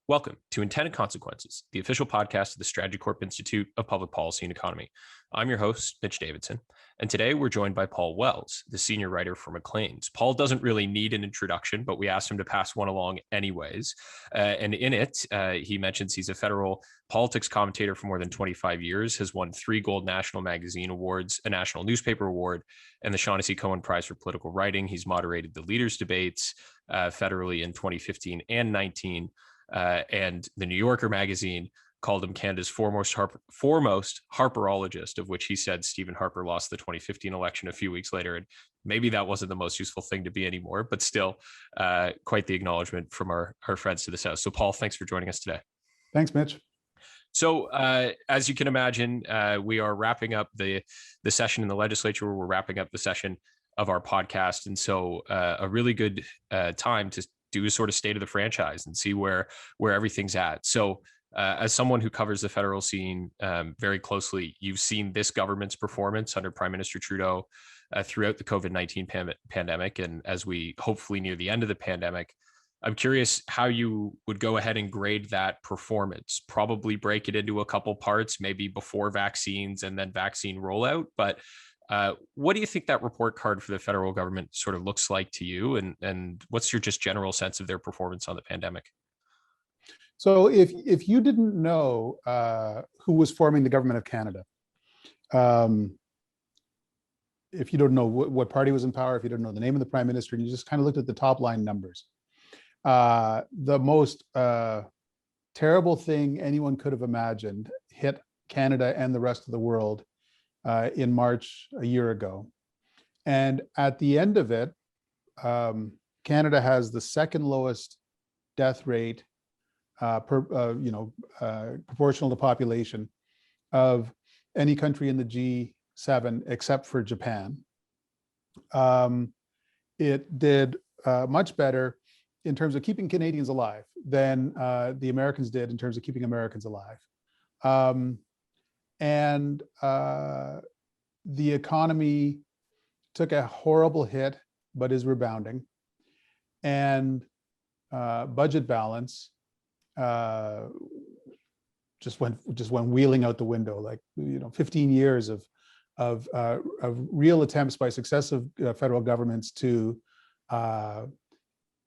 Welcome to Intended Consequences, the official podcast of the Strategy Corp Institute of Public Policy and Economy. I'm your host, Mitch Davidson, and today we're joined by Paul Wells, the senior writer for Maclean's. Paul doesn't really need an introduction, but we asked him to pass one along anyways. And in it, he mentions he's a federal politics commentator for more than 25 years, has won 3 Gold National Magazine Awards, a National Newspaper Award, and the Shaughnessy Cohen Prize for Political Writing. He's moderated the Leaders Debates federally in 2015 and 19. And the New Yorker magazine called him Canada's foremost Harperologist, of which he said Stephen Harper lost the 2015 election a few weeks later. And maybe that wasn't the most useful thing to be anymore, but still quite the acknowledgement from our friends to the south. So Paul, thanks for joining us today. Thanks, Mitch. So as you can imagine, we are wrapping up the session in the legislature. We're wrapping up the session of our podcast. And so a really good time to do a sort of state of the franchise and see where everything's at. So as someone who covers the federal scene very closely, you've seen this government's performance under Prime Minister Trudeau throughout the COVID-19 pandemic. And as we hopefully near the end of the pandemic, I'm curious how you would go ahead and grade that performance, probably break it into a couple parts, maybe before vaccines and then vaccine rollout. But what do you think that report card for the federal government sort of looks like to you? And what's your just general sense of their performance on the pandemic? So if you didn't know who was forming the government of Canada, if you don't know what party was in power, if you don't know the name of the prime minister, and you just kind of looked at the top line numbers, the most terrible thing anyone could have imagined hit Canada and the rest of the world in March a year ago. And at the end of it, Canada has the second lowest death rate proportional to population of any country in the G7 except for Japan. It did much better in terms of keeping Canadians alive than the Americans did in terms of keeping Americans alive. And the economy took a horrible hit, but is rebounding. And budget balance just went wheeling out the window. Like 15 years of real attempts by successive federal governments to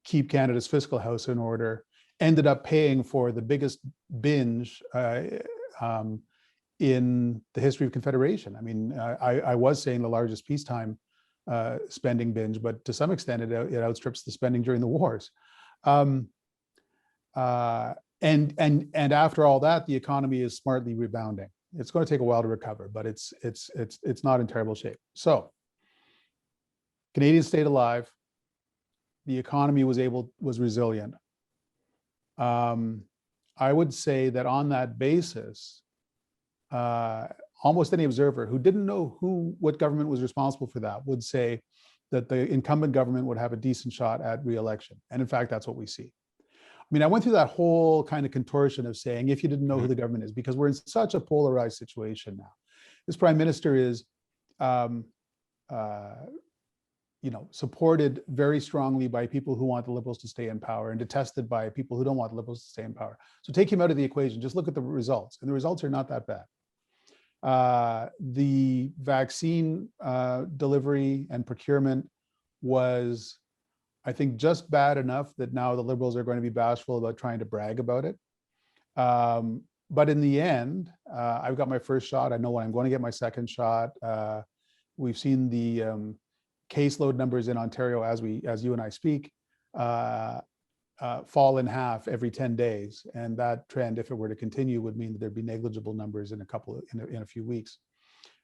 keep Canada's fiscal house in order ended up paying for the biggest binge in the history of Confederation. I mean, I was saying the largest peacetime spending binge, but to some extent it outstrips the spending during the wars. And after all that, the economy is smartly rebounding. It's going to take a while to recover, but it's not in terrible shape. So Canadians stayed alive. The economy was resilient. I would say that on that basis, almost any observer who didn't know what government was responsible for that would say that the incumbent government would have a decent shot at re-election. And in fact, that's what we see. I mean, I went through that whole kind of contortion of saying, if you didn't know who the government is, because we're in such a polarized situation now. This prime minister is, supported very strongly by people who want the Liberals to stay in power and detested by people who don't want the Liberals to stay in power. So take him out of the equation, just look at the results. And the results are not that bad. The vaccine delivery and procurement was, I think, just bad enough that now the Liberals are going to be bashful about trying to brag about it. But in the end, I've got my first shot. I know when I'm going to get my second shot. We've seen the caseload numbers in Ontario as you and I speak fall in half every 10 days, and that trend, if it were to continue, would mean that there'd be negligible numbers in a few weeks.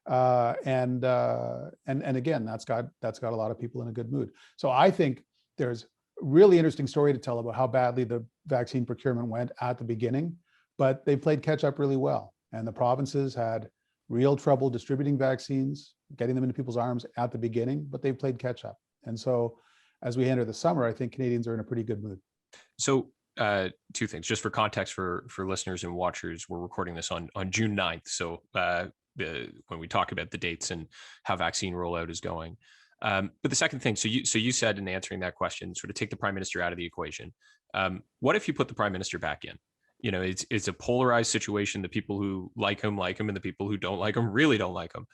And again, that's got a lot of people in a good mood. So I think there's a really interesting story to tell about how badly the vaccine procurement went at the beginning, but they played catch up really well, and the provinces had real trouble distributing vaccines, getting them into people's arms at the beginning, but they played catch up. And so as we enter the summer, I think Canadians are in a pretty good mood. So 2 things, just for context for listeners and watchers, we're recording this on June 9th. So when we talk about the dates and how vaccine rollout is going, But the second thing, so you said in answering that question, sort of take the prime minister out of the equation. What if you put the prime minister back in? It's a polarized situation. The people who like him, and the people who don't like him really don't like him.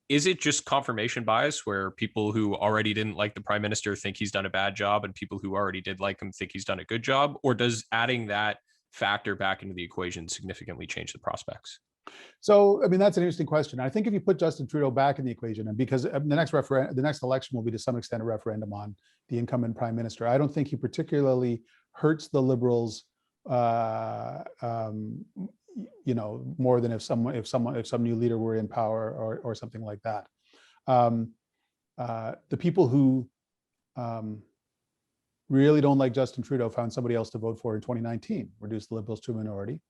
Is it just confirmation bias where people who already didn't like the prime minister think he's done a bad job and people who already did like him think he's done a good job? Or does adding that factor back into the equation significantly change the prospects? So, I mean, that's an interesting question. I think if you put Justin Trudeau back in the equation, and because the next election will be to some extent a referendum on the incumbent prime minister, I don't think he particularly hurts the Liberals, more than if some new leader were in power or something like that. The people who really don't like Justin Trudeau found somebody else to vote for in 2019, reduced the Liberals to a minority.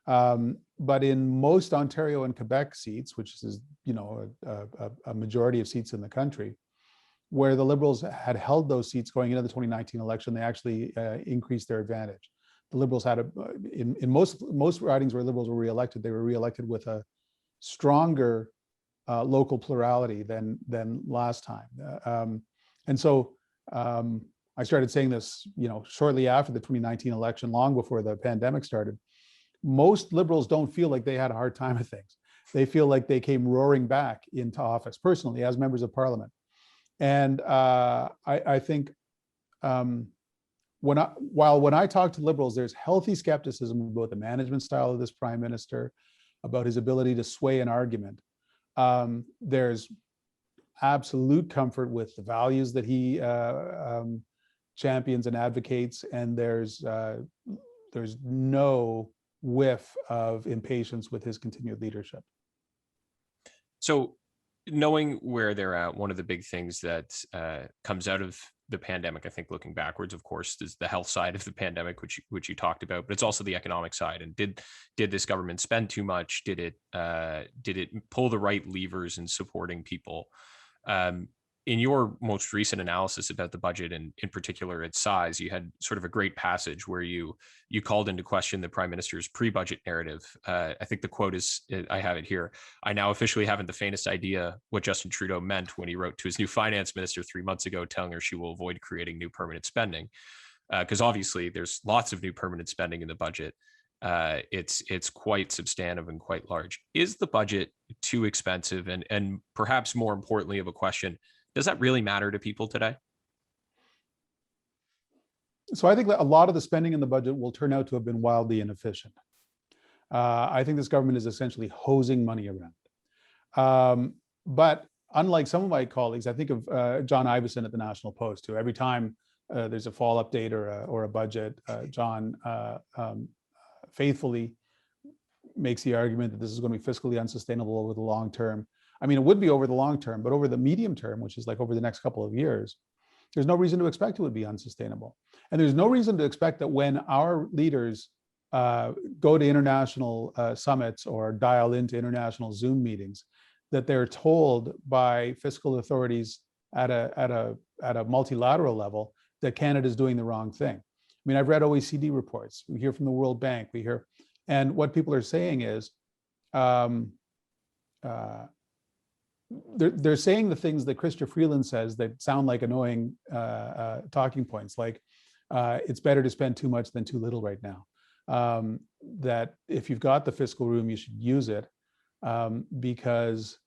But in most Ontario and Quebec seats, which is a majority of seats in the country, where the Liberals had held those seats going into the 2019 election, they actually increased their advantage. The Liberals had in most ridings where Liberals were reelected, they were reelected with a stronger local plurality than last time. And so I started saying this, shortly after the 2019 election, long before the pandemic started. Most Liberals don't feel like they had a hard time of things. They feel like they came roaring back into office personally as members of parliament. And I think when I talk to Liberals, there's healthy skepticism about the management style of this prime minister, about his ability to sway an argument. There's absolute comfort with the values that he champions and advocates, and there's no whiff of impatience with his continued leadership. So, knowing where they're at, one of the big things that comes out of the pandemic, I think looking backwards, of course, is the health side of the pandemic, which you talked about, but it's also the economic side. And did this government spend too much? Did it pull the right levers in supporting people? In your most recent analysis about the budget and in particular its size, you had sort of a great passage where you called into question the prime minister's pre-budget narrative. I think the quote is, I have it here: "I now officially haven't the faintest idea what Justin Trudeau meant when he wrote to his new finance minister 3 months ago, telling her she will avoid creating new permanent spending." Because obviously there's lots of new permanent spending in the budget. It's quite substantive and quite large. Is the budget too expensive? And perhaps more importantly of a question, does that really matter to people today? So I think that a lot of the spending in the budget will turn out to have been wildly inefficient. I think this government is essentially hosing money around. But unlike some of my colleagues, I think of John Ivison at the National Post, who every time there's a fall update or a budget, John faithfully makes the argument that this is going to be fiscally unsustainable over the long term. I mean, it would be over the long term, but over the medium term, which is like over the next couple of years, there's no reason to expect it would be unsustainable. And there's no reason to expect that when our leaders go to international summits or dial into international Zoom meetings, that they're told by fiscal authorities at a multilateral level that Canada is doing the wrong thing. I mean, I've read OECD reports. We hear from the World Bank. And what people are saying is, they're saying the things that Chrystia Freeland says that sound like annoying talking points, like it's better to spend too much than too little right now. That if you've got the fiscal room, you should use it because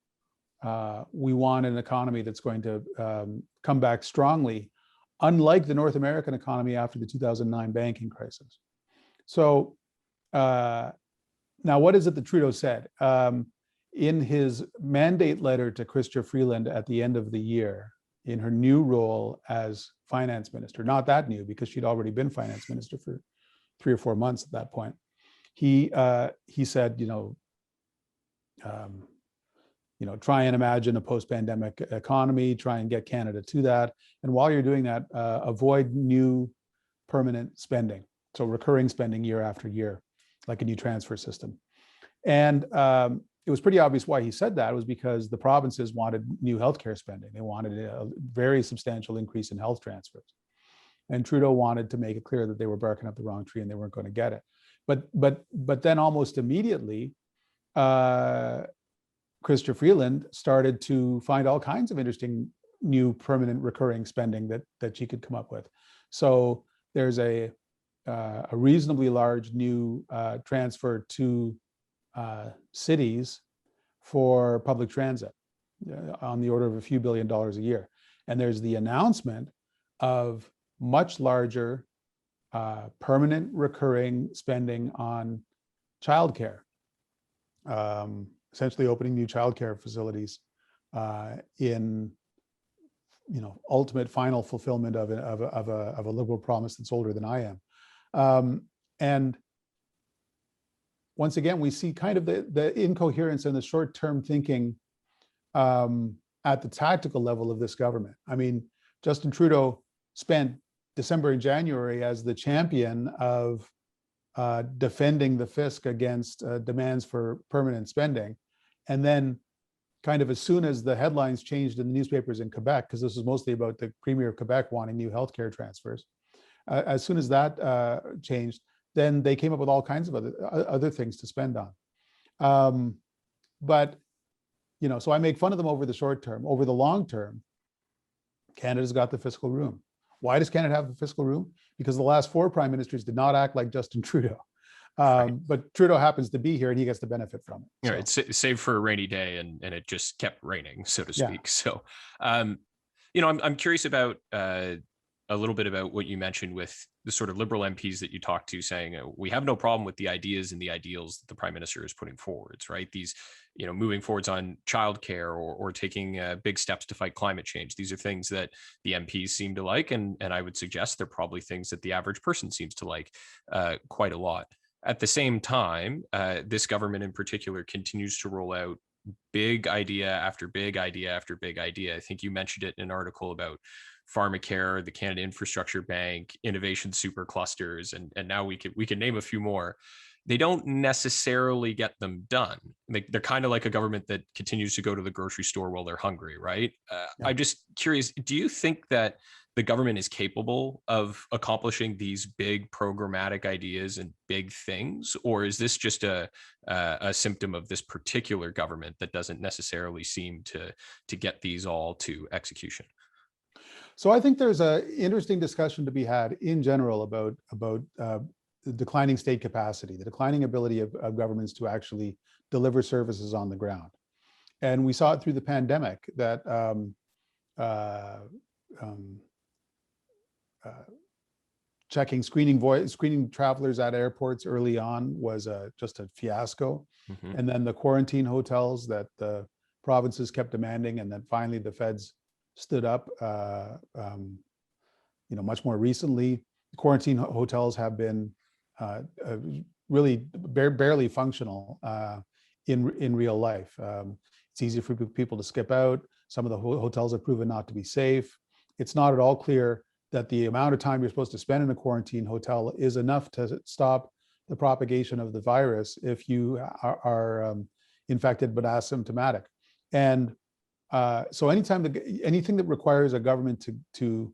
we want an economy that's going to come back strongly, unlike the North American economy after the 2009 banking crisis. So now what is it that Trudeau said? In his mandate letter to Chrystia Freeland at the end of the year, in her new role as finance minister, not that new because she'd already been finance minister for 3 or 4 months at that point, he said, try and imagine a post-pandemic economy, try and get Canada to that, and while you're doing that, avoid new permanent spending, so recurring spending year after year, like a new transfer system. And it was pretty obvious why he said that. It was because the provinces wanted new healthcare spending. They wanted a very substantial increase in health transfers. And Trudeau wanted to make it clear that they were barking up the wrong tree and they weren't going to get it. But then almost immediately, Chrystia Freeland started to find all kinds of interesting new permanent recurring spending that she could come up with. So there's a reasonably large new transfer to cities for public transit on the order of a few $billion a year. And there's the announcement of much larger permanent recurring spending on childcare, essentially opening new childcare facilities in ultimate final fulfillment of a liberal promise that's older than I am. And once again, we see kind of the incoherence and the short-term thinking at the tactical level of this government. I mean, Justin Trudeau spent December and January as the champion of defending the fisc against demands for permanent spending. And then kind of as soon as the headlines changed in the newspapers in Quebec, because this was mostly about the Premier of Quebec wanting new healthcare transfers, as soon as that changed, then they came up with all kinds of other things to spend on. But, so I make fun of them over the short term. Over the long term, Canada's got the fiscal room. Why does Canada have the fiscal room? Because the last 4 prime ministers did not act like Justin Trudeau. Right. But Trudeau happens to be here and he gets to benefit from it. So. Right, save for a rainy day, and it just kept raining, so to speak. Yeah. So, I'm curious about a little bit about what you mentioned with the sort of Liberal MPs that you talked to, saying we have no problem with the ideas and the ideals that the Prime Minister is putting forwards, right? These, moving forwards on childcare or taking big steps to fight climate change. These are things that the MPs seem to like, and I would suggest they're probably things that the average person seems to like quite a lot. At the same time, this government in particular continues to roll out big idea after big idea after big idea. I think you mentioned it in an article about pharmacare, the Canada Infrastructure Bank, innovation superclusters, and now we can name a few more. They don't necessarily get them done. They're kind of like a government that continues to go to the grocery store while they're hungry, right? Yeah. I'm just curious, do you think that the government is capable of accomplishing these big programmatic ideas and big things, or is this just a symptom of this particular government that doesn't necessarily seem to get these all to execution? So I think there's an interesting discussion to be had in general about the declining state capacity, the declining ability of governments to actually deliver services on the ground. And we saw it through the pandemic that checking, screening travelers at airports early on was just a fiasco. Mm-hmm. And then the quarantine hotels that the provinces kept demanding, and then finally the feds stood up. Much more recently, quarantine hotels have been really barely functional in real life. It's easy for people to skip out. Some of the hotels have proven not to be safe. It's not at all clear that the amount of time you're supposed to spend in a quarantine hotel is enough to stop the propagation of the virus if you are infected but asymptomatic. And so anything that requires a government to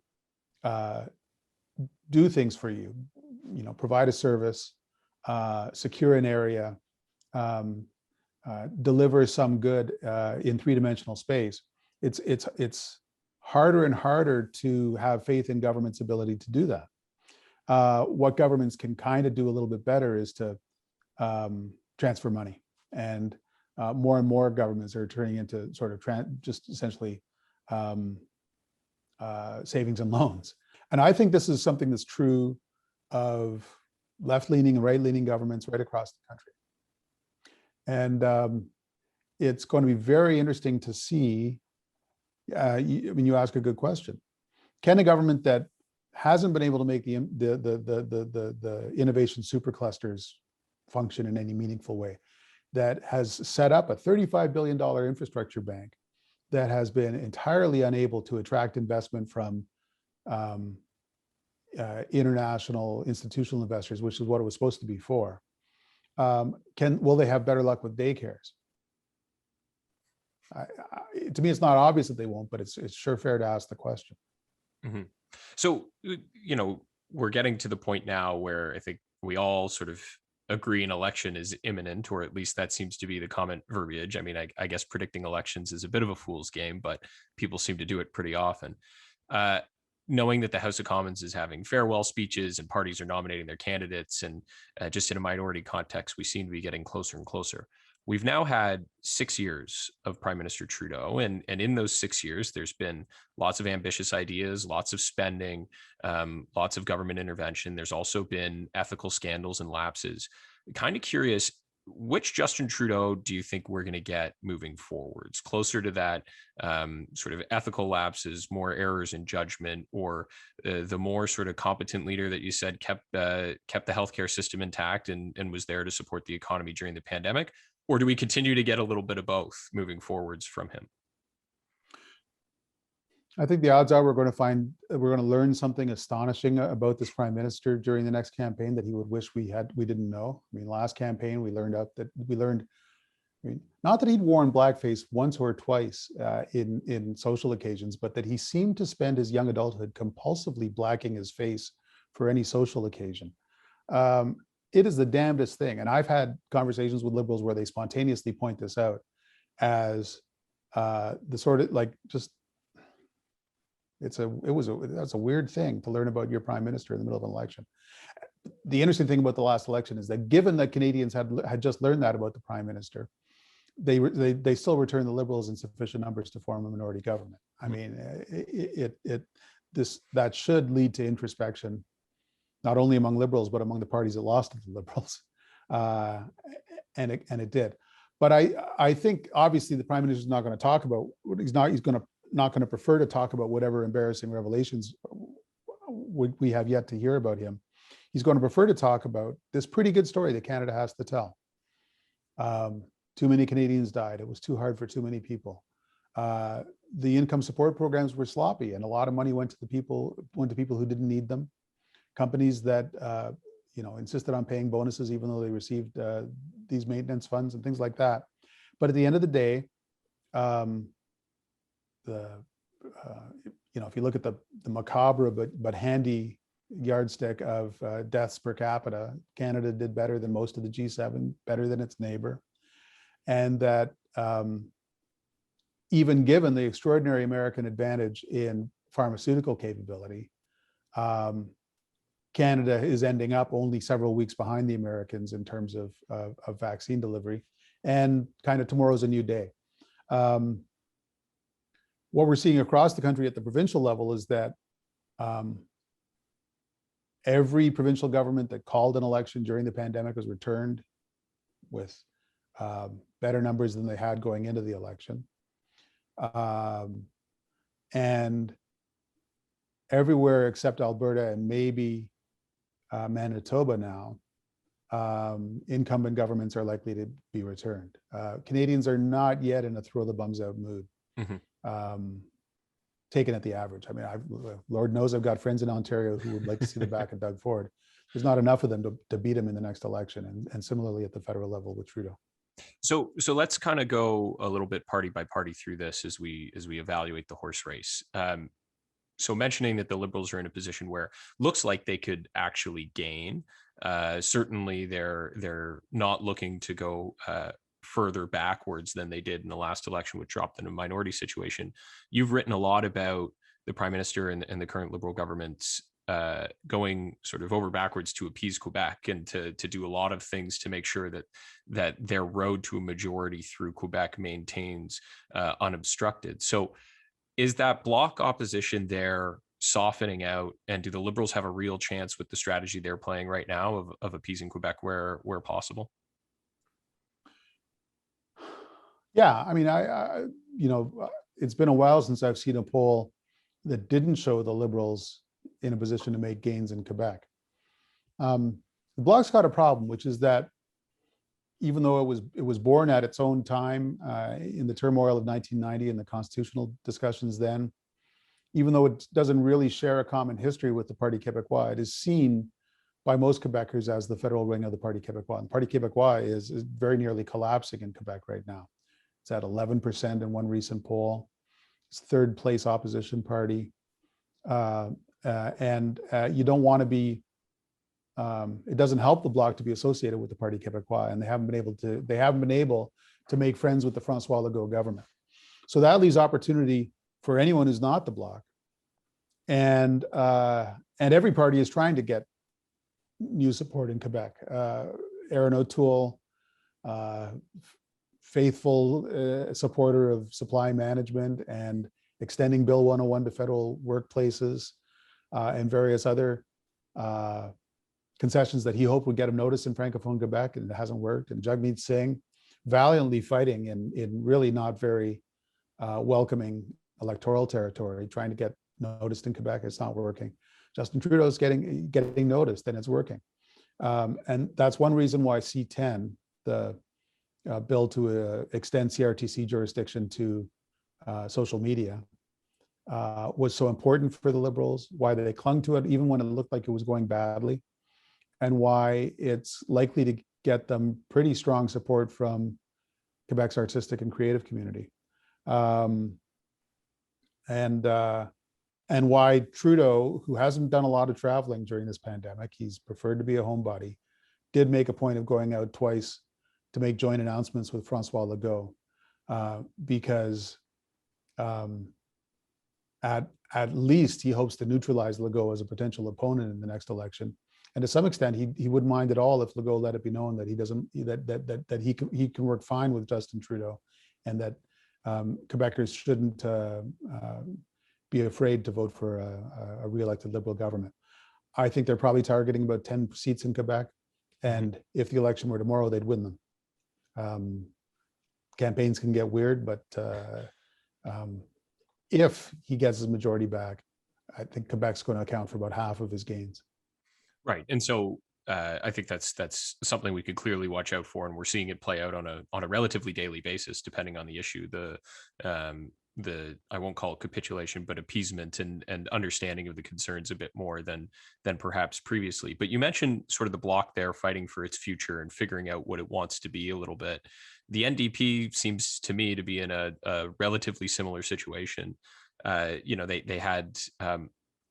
do things for you, provide a service, secure an area, deliver some good in 3-dimensional space, it's harder and harder to have faith in government's ability to do that. What governments can kind of do a little bit better is to transfer money, and more governments are turning into sort of just essentially savings and loans. And I think this is something that's true of left-leaning and right-leaning governments right across the country. And it's going to be very interesting to see. You ask a good question. Can a government that hasn't been able to make the innovation superclusters function in any meaningful way, that has set up a $35 billion infrastructure bank, that has been entirely unable to attract investment from international institutional investors, which is what it was supposed to be for, will they have better luck with daycares? To me, it's not obvious that they won't, but it's sure fair to ask the question. Mm-hmm. So, we're getting to the point now where I think we all sort of agree an election is imminent, or at least that seems to be the common verbiage. I mean, I guess predicting elections is a bit of a fool's game, but people seem to do it pretty often. Uh, Knowing that the House of Commons is having farewell speeches and parties are nominating their candidates, and just in a minority context, we seem to be getting closer and closer. We've now had 6 years of Prime Minister Trudeau, and in those 6 years, there's been lots of ambitious ideas, lots of spending, lots of government intervention. There's also been ethical scandals and lapses. Kind of curious, which Justin Trudeau do you think we're going to get moving forwards? Closer to that sort of ethical lapses, more errors in judgment, or the more sort of competent leader that you said kept the healthcare system intact and was there to support the economy during the pandemic? Or do we continue to get a little bit of both moving forwards from him? I think the odds are we're going to learn something astonishing about this prime minister during the next campaign that he would wish we didn't know. I mean, last campaign we learned, I mean, not that he'd worn blackface once or twice in social occasions, but that he seemed to spend his young adulthood compulsively blacking his face for any social occasion. It is the damnedest thing. And I've had conversations with liberals where they spontaneously point this out as the sort of like just, that's a weird thing to learn about your prime minister in the middle of an election. The interesting thing about the last election is that given that Canadians had just learned that about the prime minister, they still returned the Liberals in sufficient numbers to form a minority government. I mean, that should lead to introspection, not only among Liberals, but among the parties that lost to the Liberals. And it did. But I think obviously the Prime Minister is not going to talk about, he's not going to prefer to talk about whatever embarrassing revelations we have yet to hear about him. He's going to prefer to talk about this pretty good story that Canada has to tell. Too many Canadians died. It was too hard for too many people. The income support programs were sloppy, and a lot of money went to people who didn't need them. Companies that insisted on paying bonuses even though they received these maintenance funds and things like that. But at the end of the day, if you look at the macabre but handy yardstick of deaths per capita, Canada did better than most of the G7, better than its neighbor, and that even given the extraordinary American advantage in pharmaceutical capability, Canada is ending up only several weeks behind the Americans in terms of vaccine delivery, and kind of tomorrow's a new day. What we're seeing across the country at the provincial level is that every provincial government that called an election during the pandemic was returned with better numbers than they had going into the election. And everywhere except Alberta and maybe Manitoba now, incumbent governments are likely to be returned. Canadians are not yet in a throw the bums out mood. Mm-hmm. Taken at the average. I mean, Lord knows I've got friends in Ontario who would like to see the back of Doug Ford. There's not enough of them to beat him in the next election, and similarly at the federal level with Trudeau. So let's kind of go a little bit party by party through this as we evaluate the horse race. So mentioning that the Liberals are in a position where looks like they could actually gain. Certainly, they're not looking to go further backwards than they did in the last election, which dropped in a minority situation. You've written a lot about the Prime Minister and the current Liberal government's going sort of over backwards to appease Quebec and to do a lot of things to make sure that their road to a majority through Quebec maintains unobstructed. So is that bloc opposition there softening out, and do the Liberals have a real chance with the strategy they're playing right now of appeasing Quebec where possible? Yeah, I mean, it's been a while since I've seen a poll that didn't show the Liberals in a position to make gains in Quebec. The Bloc's got a problem, which is that even though it was born at its own time in the turmoil of 1990 and the constitutional discussions then, even though it doesn't really share a common history with the Parti Québécois, it is seen by most Quebecers as the federal wing of the Parti Québécois. And the Parti Québécois is very nearly collapsing in Quebec right now. It's at 11% in one recent poll. It's third place opposition party. And you don't want to be It doesn't help the Bloc to be associated with the Parti Québécois, and they haven't been able to make friends with the François Legault government. So that leaves opportunity for anyone who's not the Bloc, and every party is trying to get new support in Quebec. Aaron O'Toole, faithful supporter of supply management and extending Bill 101 to federal workplaces, and various other concessions that he hoped would get him noticed in Francophone Quebec, and it hasn't worked. And Jagmeet Singh valiantly fighting in really not very welcoming electoral territory, trying to get noticed in Quebec. It's not working. Justin Trudeau is getting noticed, and it's working. And that's one reason why C10, the bill to extend CRTC jurisdiction to social media, was so important for the Liberals, why they clung to it even when it looked like it was going badly, and why it's likely to get them pretty strong support from Quebec's artistic and creative community. And why Trudeau, who hasn't done a lot of traveling during this pandemic, he's preferred to be a homebody, did make a point of going out twice to make joint announcements with François Legault, because at least he hopes to neutralize Legault as a potential opponent in the next election. And to some extent, he wouldn't mind at all if Legault let it be known that he can work fine with Justin Trudeau, and that Quebecers shouldn't be afraid to vote for a re-elected Liberal government. I think they're probably targeting about 10 seats in Quebec, and if the election were tomorrow, they'd win them. Campaigns can get weird, but if he gets his majority back, I think Quebec's going to account for about half of his gains. Right, and so I think that's something we could clearly watch out for, and we're seeing it play out on a relatively daily basis, depending on the issue. The I won't call it capitulation, but appeasement and understanding of the concerns a bit more than perhaps previously. But you mentioned sort of the Bloc there fighting for its future and figuring out what it wants to be a little bit. The NDP seems to me to be in a relatively similar situation. They had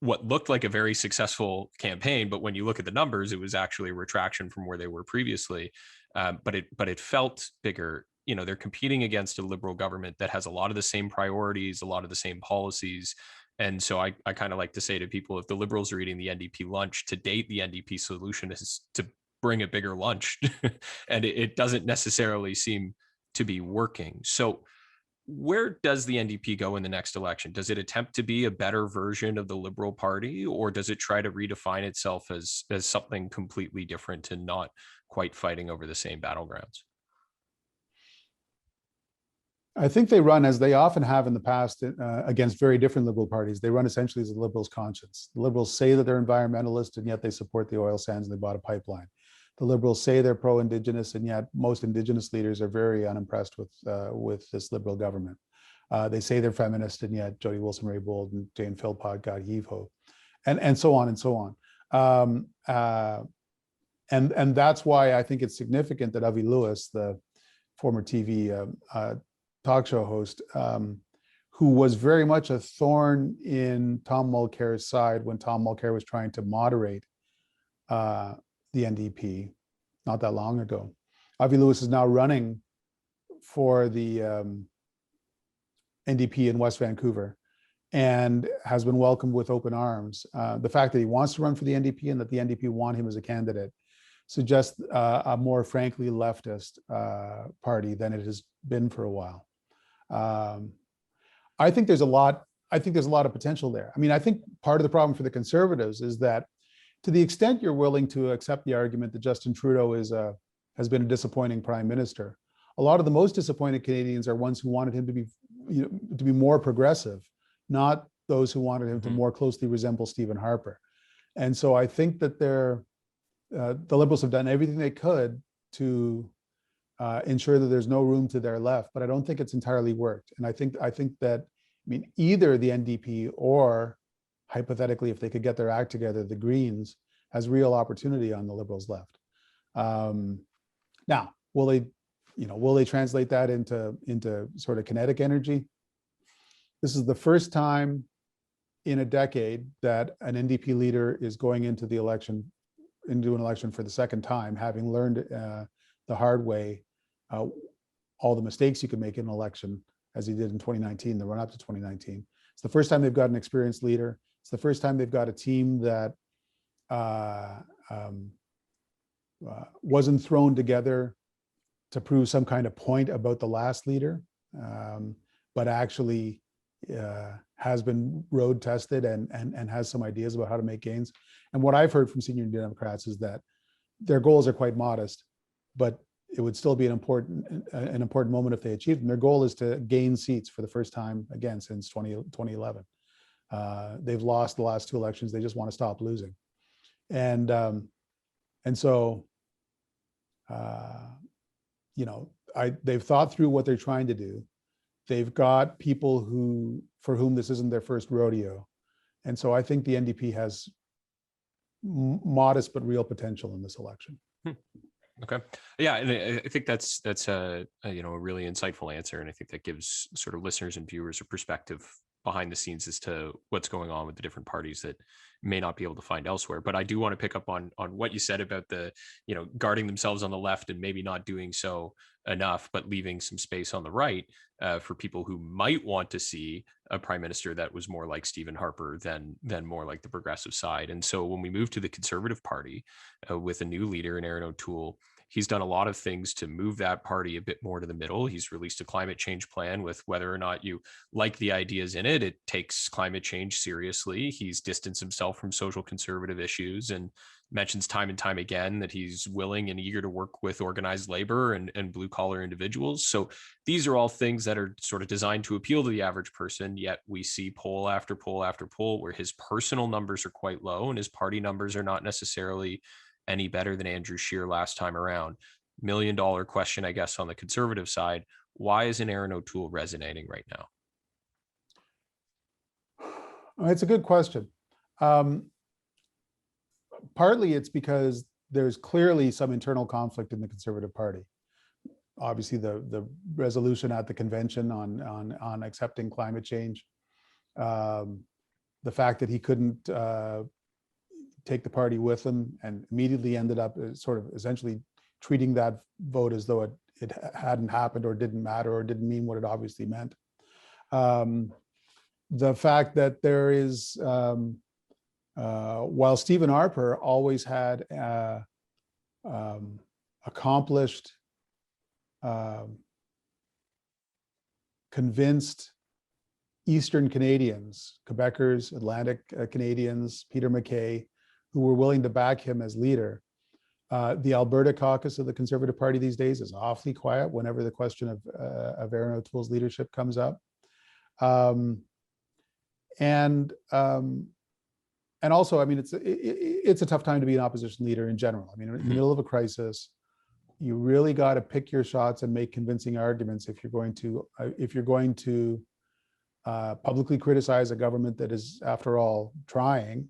what looked like a very successful campaign, but when you look at the numbers, it was actually a retraction from where they were previously. But it felt bigger. They're competing against a Liberal government that has a lot of the same priorities, a lot of the same policies. And so I kind of like to say to people, if the Liberals are eating the NDP lunch, to date, the NDP solution is to bring a bigger lunch. And it doesn't necessarily seem to be working. So where does the NDP go in the next election? Does it attempt to be a better version of the Liberal Party, or does it try to redefine itself as something completely different and not quite fighting over the same battlegrounds? I think they run, as they often have in the past, against very different Liberal parties. They run essentially as a Liberals' conscience. The Liberals say that they're environmentalist, and yet they support the oil sands and they bought a pipeline. The Liberals say they're pro-Indigenous, and yet most Indigenous leaders are very unimpressed with this Liberal government. They say they're feminist, and yet Jody Wilson-Raybould and Jane Philpott got heave-ho, and so on and so on. And that's why I think it's significant that Avi Lewis, the former TV talk show host, who was very much a thorn in Tom Mulcair's side when Tom Mulcair was trying to moderate the NDP not that long ago. Avi Lewis is now running for the NDP in West Vancouver and has been welcomed with open arms. The fact that he wants to run for the NDP and that the NDP want him as a candidate suggests a more frankly leftist party than it has been for a while. I think there's a lot of potential there. I mean, I think part of the problem for the Conservatives is that, to the extent you're willing to accept the argument that Justin Trudeau has been a disappointing prime minister, a lot of the most disappointed Canadians are ones who wanted him to be more progressive, not those who wanted him to more closely resemble Stephen Harper. And so I think that the Liberals have done everything they could to ensure that there's no room to their left, but I don't think it's entirely worked. And I think that, either the NDP or, hypothetically, if they could get their act together, the Greens has real opportunity on the Liberals' left. Now, will they translate that into sort of kinetic energy? This is the first time in a decade that an NDP leader is going into the election into an election for the second time, having learned the hard way all the mistakes you could make in an election, as he did in 2019, the run up to 2019. It's the first time they've got an experienced leader. It's the first time they've got a team that wasn't thrown together to prove some kind of point about the last leader, but actually has been road tested and has some ideas about how to make gains. And what I've heard from senior Democrats is that their goals are quite modest, but it would still be an important moment if they achieved them. Their goal is to gain seats for the first time again since 2011. They've lost the last two elections. They just want to stop losing. And so, they've thought through what they're trying to do. They've got people for whom this isn't their first rodeo. And so I think the NDP has modest but real potential in this election. Okay. Yeah. And I think that's a really insightful answer. And I think that gives sort of listeners and viewers a perspective behind the scenes as to what's going on with the different parties that may not be able to find elsewhere. But I do want to pick up on what you said about the, guarding themselves on the left and maybe not doing so enough, but leaving some space on the right for people who might want to see a prime minister that was more like Stephen Harper than more like the progressive side. And so when we move to the Conservative Party with a new leader in Erin O'Toole, he's done a lot of things to move that party a bit more to the middle. He's released a climate change plan with whether or not you like the ideas in it. It takes climate change seriously. He's distanced himself from social conservative issues and mentions time and time again that he's willing and eager to work with organized labor and blue collar individuals. So these are all things that are sort of designed to appeal to the average person. Yet we see poll after poll after poll where his personal numbers are quite low and his party numbers are not necessarily any better than Andrew Scheer last time around. $1 million question, I guess, on the Conservative side. Why isn't Erin O'Toole resonating right now? It's a good question. Partly it's because there's clearly some internal conflict in the Conservative Party. Obviously, the resolution at the convention on accepting climate change, the fact that he couldn't take the party with him and immediately ended up sort of essentially treating that vote as though it hadn't happened or didn't matter or didn't mean what it obviously meant. The fact that there is, while Stephen Harper always had accomplished, convinced Eastern Canadians, Quebecers, Atlantic Canadians, Peter MacKay, who were willing to back him as leader. The Alberta caucus of the Conservative Party these days is awfully quiet whenever the question of Erin O'Toole's leadership comes up. And also, I mean, it's a tough time to be an opposition leader in general. I mean, in the middle of a crisis, you really got to pick your shots and make convincing arguments if you're going to publicly criticize a government that is, after all, trying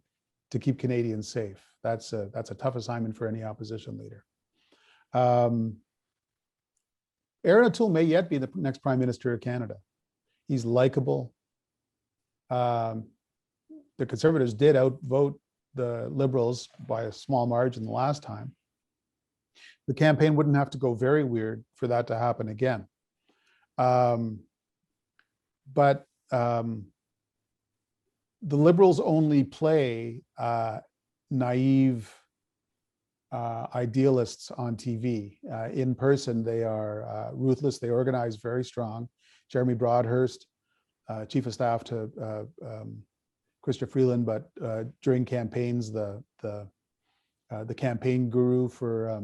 to keep Canadians safe. That's a tough assignment for any opposition leader. Erin O'Toole may yet be the next Prime Minister of Canada. He's likable. The Conservatives did outvote the Liberals by a small margin the last time. The campaign wouldn't have to go very weird for that to happen again. But the Liberals only play naive idealists on TV. In person, they are ruthless. They organize very strong. Jeremy Broadhurst, Chief of Staff to Chrystia Freeland, but during campaigns, the campaign guru for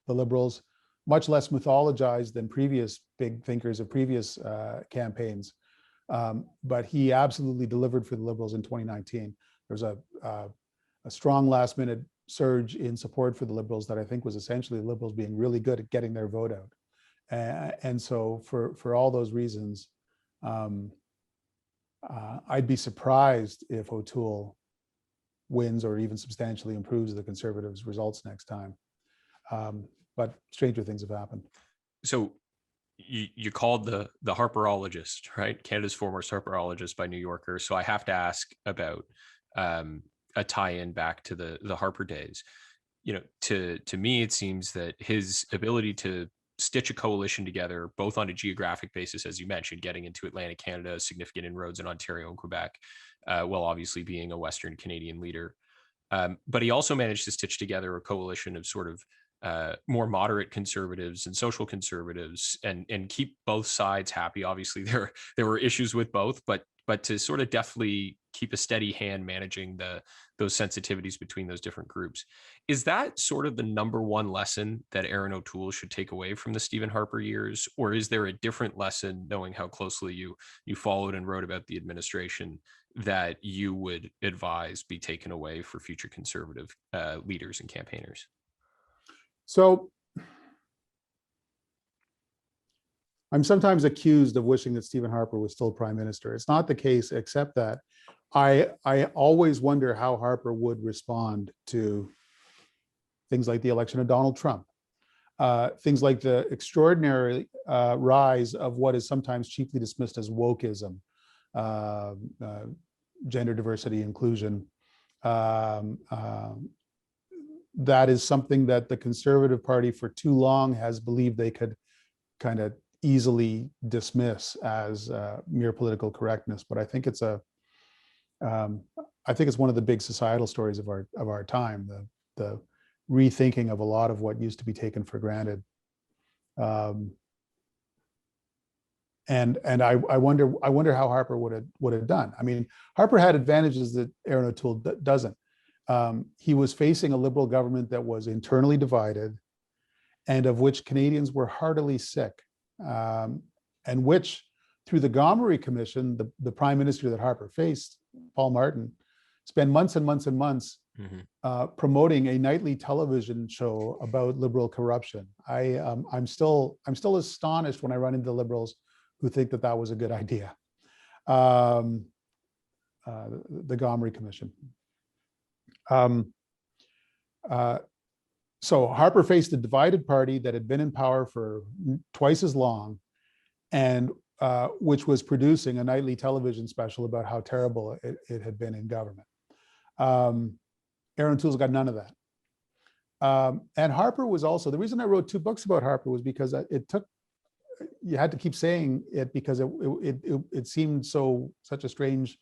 the Liberals, much less mythologized than previous big thinkers of previous campaigns. But he absolutely delivered for the Liberals in 2019. There was a strong last-minute surge in support for the Liberals that I think was essentially the Liberals being really good at getting their vote out. And so for all those reasons, I'd be surprised if O'Toole wins or even substantially improves the Conservatives' results next time. But stranger things have happened. So you called the Harperologist, right? Canada's foremost Harperologist by New Yorker. So I have to ask about a tie-in back to the Harper days. to me, it seems that his ability to stitch a coalition together, both on a geographic basis, as you mentioned, getting into Atlantic Canada, significant inroads in Ontario and Quebec, while obviously being a Western Canadian leader. But he also managed to stitch together a coalition of sort of more moderate conservatives and social conservatives, and keep both sides happy. Obviously, there were issues with both, but to sort of deftly keep a steady hand managing those sensitivities between those different groups. Is that sort of the number one lesson that Aaron O'Toole should take away from the Stephen Harper years, or is there a different lesson, knowing how closely you followed and wrote about the administration, that you would advise be taken away for future conservative leaders and campaigners? So I'm sometimes accused of wishing that Stephen Harper was still prime minister. It's not the case, except that I always wonder how Harper would respond to things like the election of Donald Trump, things like the extraordinary rise of what is sometimes cheaply dismissed as wokeism, gender diversity, inclusion. That is something that the Conservative Party for too long has believed they could kind of easily dismiss as mere political correctness. But I think it's one of the big societal stories of our time, the rethinking of a lot of what used to be taken for granted. And I wonder how Harper would have done. I mean, Harper had advantages that Aaron O'Toole doesn't. He was facing a Liberal government that was internally divided, and of which Canadians were heartily sick, and which, through the Gomery Commission, the Prime Minister that Harper faced, Paul Martin, spent months and months and months promoting a nightly television show about Liberal corruption. I'm still astonished when I run into Liberals who think that was a good idea. The Gomery Commission. So Harper faced a divided party that had been in power for twice as long, and which was producing a nightly television special about how terrible it had been in government. Aaron O'Toole's got none of that. And Harper was also, the reason I wrote 2 books about Harper was because you had to keep saying it because it seemed such a strange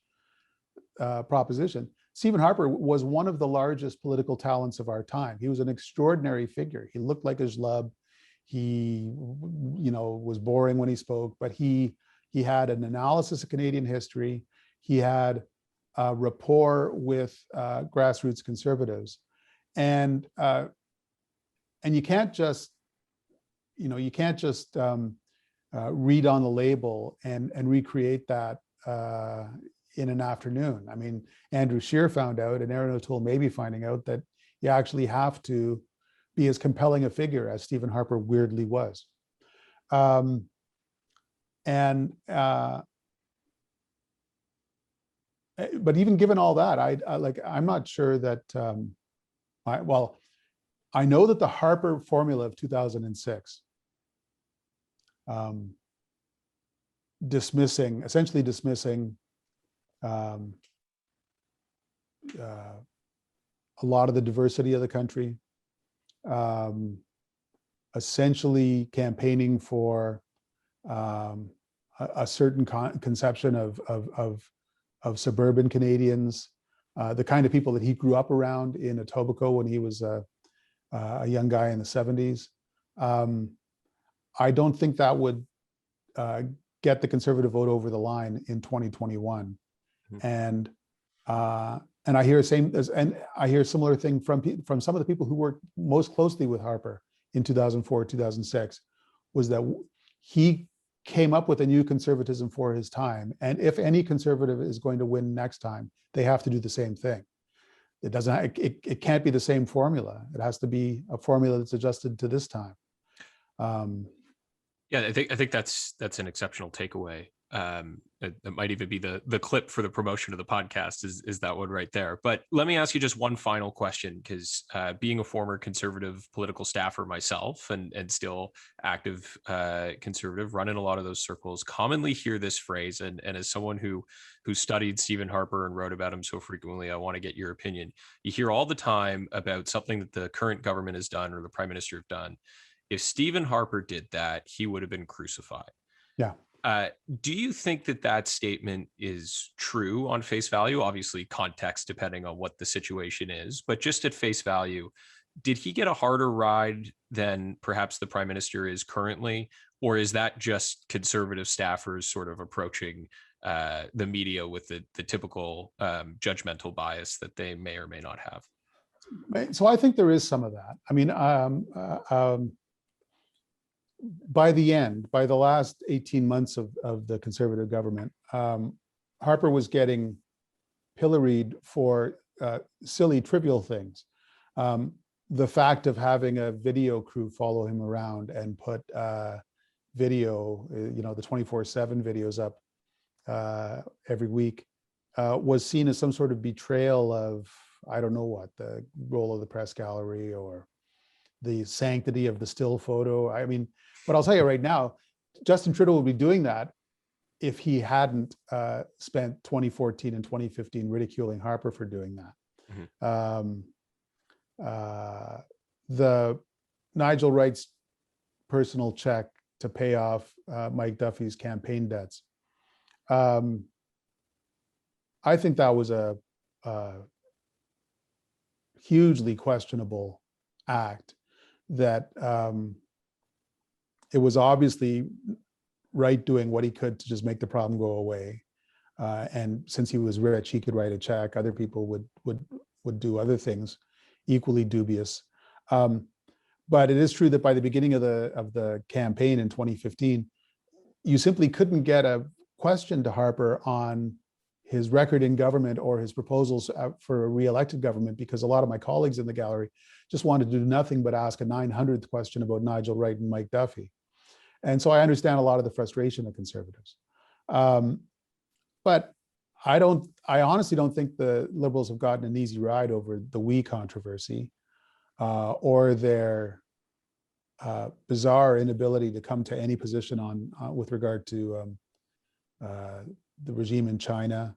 proposition. Stephen Harper was one of the largest political talents of our time. He was an extraordinary figure. He looked like a schlub. He, was boring when he spoke, but he had an analysis of Canadian history. He had a rapport with grassroots conservatives, and you can't just, read on the label and recreate that in an afternoon. I mean, Andrew Scheer found out, and Aaron O'Toole may be finding out, that you actually have to be as compelling a figure as Stephen Harper weirdly was. But even given all that, I'm not sure that, I know that the Harper formula of 2006, essentially dismissing a lot of the diversity of the country, essentially campaigning for a certain conception of suburban Canadians, the kind of people that he grew up around in Etobicoke when he was a young guy in the 70s. I don't think that would get the Conservative vote over the line in 2021. And I hear I hear a similar thing from some of the people who worked most closely with Harper in 2004, 2006, was that he came up with a new conservatism for his time. And if any Conservative is going to win next time, they have to do the same thing. It can't be the same formula. It has to be a formula that's adjusted to this time. Yeah, I think that's an exceptional takeaway. It might even be the clip for the promotion of the podcast is that one right there. But let me ask you just one final question, because being a former conservative political staffer myself and still active conservative, run in a lot of those circles, commonly hear this phrase. And as someone who studied Stephen Harper and wrote about him so frequently, I want to get your opinion. You hear all the time about something that the current government has done or the prime minister have done. If Stephen Harper did that, he would have been crucified. Yeah. Do you think that statement is true on face value? Obviously, context depending on what the situation is, but just at face value, did he get a harder ride than perhaps the prime minister is currently? Or is that just conservative staffers sort of approaching the media with the typical judgmental bias that they may or may not have? So I think there is some of that. I mean, by the last 18 months of the conservative government, Harper was getting pilloried for silly, trivial things. The fact of having a video crew follow him around and put video, the 24/7 videos up every week, was seen as some sort of betrayal of, I don't know what, the role of the press gallery or the sanctity of the still photo. I mean, but I'll tell you right now, Justin Trudeau would be doing that if he hadn't spent 2014 and 2015 ridiculing Harper for doing that. Mm-hmm. The Nigel Wright's personal check to pay off Mike Duffy's campaign debts. I think that was a hugely questionable act. That it was obviously Wright doing what he could to just make the problem go away, and since he was rich, he could write a check. Other people would do other things equally dubious. But it is true that by the beginning of the campaign in 2015, you simply couldn't get a question to Harper on his record in government or his proposals for a re-elected government, because a lot of my colleagues in the gallery just wanted to do nothing but ask a 900th question about Nigel Wright and Mike Duffy. And so I understand a lot of the frustration of conservatives. But I honestly don't think the Liberals have gotten an easy ride over the WE controversy or their bizarre inability to come to any position on with regard to the regime in China,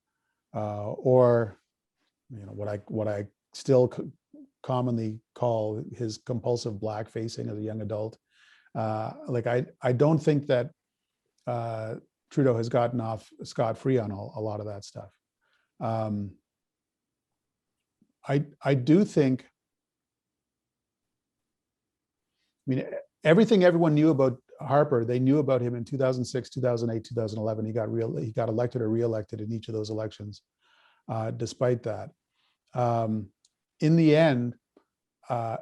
or what I still commonly call his compulsive blackfacing as a young adult. I don't think that Trudeau has gotten off scot-free on a lot of that stuff. I do think, everything everyone knew about Harper, they knew about him in 2006, 2008, 2011. He got elected or re-elected in each of those elections. Despite that, in the end,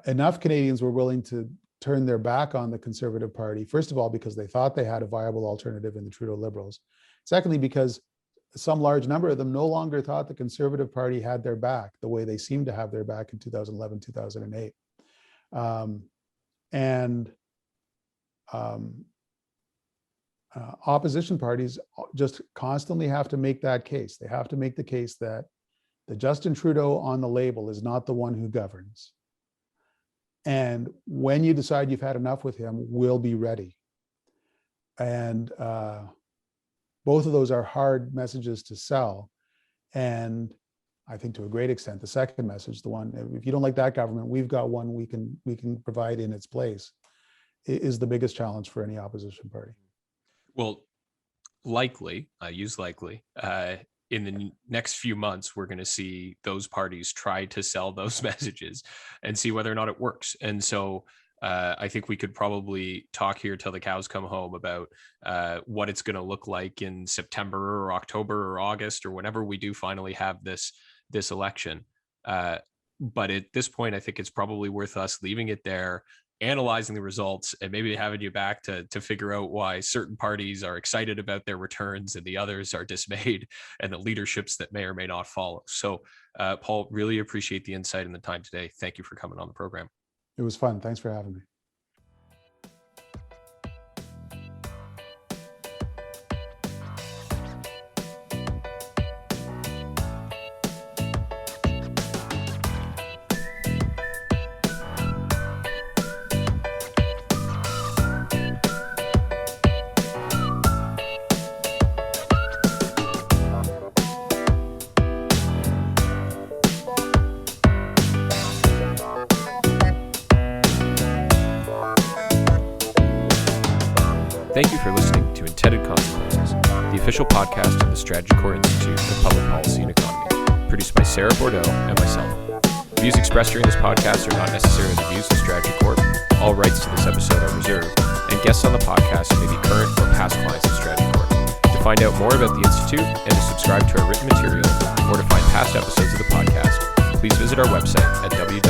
enough Canadians were willing to turn their back on the Conservative Party. First of all, because they thought they had a viable alternative in the Trudeau Liberals. Secondly, because some large number of them no longer thought the Conservative Party had their back the way they seemed to have their back in 2011, 2008. Opposition parties just constantly have to make that case. They have to make the case that the Justin Trudeau on the label is not the one who governs. And when you decide you've had enough with him, we'll be ready. And both of those are hard messages to sell. And I think to a great extent, the second message, the one, if you don't like that government, we've got one we can provide in its place, is the biggest challenge for any opposition party. Well, likely, I use likely, in the next few months, we're going to see those parties try to sell those messages and see whether or not it works. And so I think we could probably talk here till the cows come home about what it's going to look like in September or October or August or whenever we do finally have this election. But at this point, I think it's probably worth us leaving it there, analyzing the results, and maybe having you back to figure out why certain parties are excited about their returns and the others are dismayed, and the leaderships that may or may not follow. So, Paul, really appreciate the insight and the time today. Thank you for coming on the program. It was fun. Thanks for having me. Thank you for listening to Intended Consequences, the official podcast of the Strategy Corps Institute of Public Policy and Economy, produced by Sarah Bordeaux and myself. Views expressed during this podcast are not necessarily the views of Strategy Corp. All rights to this episode are reserved, and guests on the podcast may be current or past clients of Strategy Corp. To find out more about the Institute and to subscribe to our written material, or to find past episodes of the podcast, please visit our website at www.strategy.ca.